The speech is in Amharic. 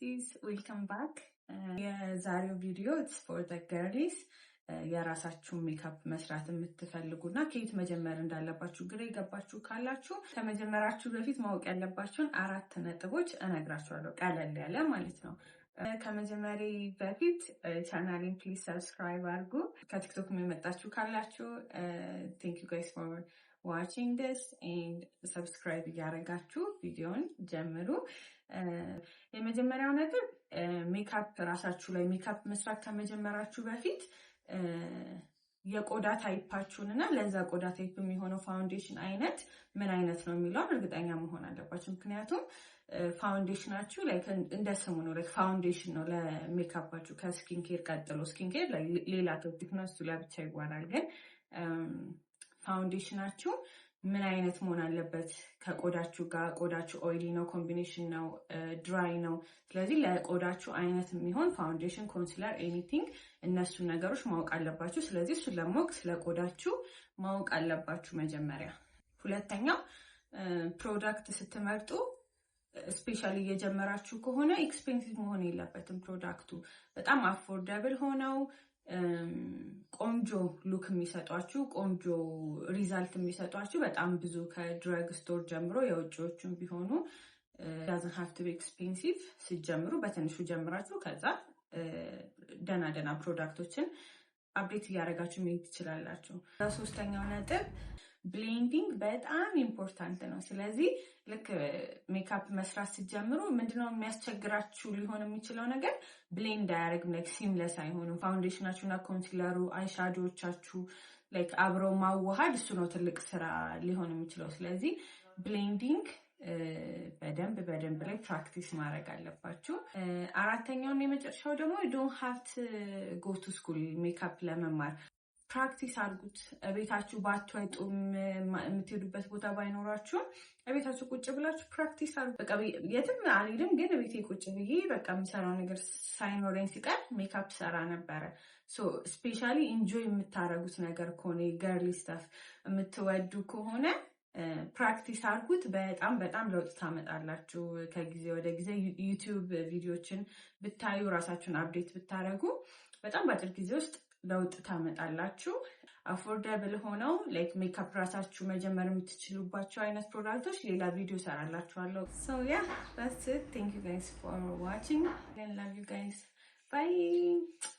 besties, welcome back. የዛሬው ቪዲዮ it's for the girlies. የራሳችሁን ሜካፕ መስራት የምትፈልጉና ከየት መጀመር እንዳለባችሁ ግራ የገባችሁ ካላችሁ ከመጀመራችሁ በፊት ማወቅ ያለባችሁን 4 ነጥቦች እነግራችኋለሁ። ቀለል ያለ ማለት ነው። ከመጀመሪ በፊት ቻናሌን please subscribe አድርጉ። ከቲክቶክ የመጣችሁ ካላችሁ thank you guys for watching this and subscribe ያደርጋችሁ ቪዲዮን ጀምሩ። የመጀመሪያው ነጥብ ሜካፕ ራሳችሁ ላይ ሜካፕ መስራት ከመጀመራችሁ በፊት የቆዳ ታይፓችሁንና ለዛ ቆዳ ታይፕ የሚሆነው ፋውንዴሽን አይነት ምን አይነት ነው የሚለውን እርግጠኛ መሆን አለባችሁ። ምክንያቱም ፋውንዴሽናችሁ ላይክ እንደ ስሙ ነው፣ ላይክ ፋውንዴሽን ነው ለሜካፓችሁ ከስኪን ኬር ቀጥሎ። ስኪን ኬር ሌላ ቶፒክ ነው፣ እሱ ለብቻ ይወራል። ግን ፋውንዴሽናችሁ ምን አይነት መሆን አለበት? ከቆዳችሁ ጋር ቆዳችሁ ኦይሊ ነው፣ ኮምቢኔሽን ነው፣ ድራይ ነው። ስለዚህ ለቆዳችሁ አይነት የሚሆን ፋውንዴሽን፣ ኮንሲለር፣ ኤኒቲንግ እነሱ ነገሮች ማወቅ አለባችሁ። ስለዚህ እሱን ለማወቅ ስለ ቆዳችሁ ማወቅ አለባችሁ መጀመሪያ። ሁለተኛው ፕሮዳክት ስትመርጡ ስፔሻሊ እየጀመራችሁ ከሆነ ኤክስፔንሲቭ መሆን የለበትም። ፕሮዳክቱ በጣም አፎርደብል ሆነው ቆንጆ ሉክ የሚሰጧችሁ ቆንጆ ሪዛልት የሚሰጧችሁ በጣም ብዙ ከድረግ ስቶር ጀምሮ የውጭዎቹም ቢሆኑ doesn't have to be expensive። ሲጀምሩ በትንሹ ጀምራችሁ ከዛ ደና ፕሮዳክቶችን አፕዴት እያደረጋችሁ መሄድ ትችላላችሁ። ሶስተኛው ነጥብ ብሌንዲንግ በጣም ኢምፖርታንት ነው። ስለዚህ ልክ ሜካፕ መስራት ሲጀምሩ ምንድነው የሚያስቸግራችሁ ሊሆን የሚችለው ነገር ብሌንድ አያደርግም፣ ላይክ ሲምለስ አይሆንም። ፋውንዴሽናችሁና ኮንሲለሩ አይሻዶዎቻችሁ ላይክ አብረው ማዋሃድ እሱ ነው ትልቅ ስራ ሊሆን የሚችለው። ስለዚህ ብሌንዲንግ በደንብ ላይ ፕራክቲስ ማድረግ አለባችሁ። አራተኛውና የመጨረሻው ደግሞ ዶንት ሃቭ ቱ ጎ ቱ ስኩል ሜካፕ ለመማር ፕራክቲስ አድርጉት። ቤታችሁ ባትወጡም የምትሄዱበት ቦታ ባይኖራችሁም ቤታችሁ ቁጭ ብላችሁ ፕራክቲስ አድርጉ። በቃ የትም አልሄድም ግን ቤቴ ቁጭ ብዬ በቃ የምሰራው ነገር ሳይኖረኝ ሲቀር ሜካፕ ሰራ ነበረ። ስፔሻሊ ኢንጆይ የምታደርጉት ነገር ከሆነ ገርሊ ስታፍ የምትወዱ ከሆነ ፕራክቲስ አድርጉት። በጣም ለውጥ ታመጣላችሁ። ከጊዜ ወደ ጊዜ ዩቲዩብ ቪዲዮችን ብታዩ ራሳችሁን አፕዴት ብታደርጉ በጣም በአጭር ጊዜ ውስጥ ለውጥ ታመጣላችሁ። አፎርደብል ሆነው ላይክ ሜካፕ ራሳችሁ መጀመር የምትችሉባቸው አይነት ፕሮዳክቶች ሌላ ቪዲዮ ሰራላችኋለሁ። So yeah, that's it. Thank you guys for watching. I love you guys. Bye.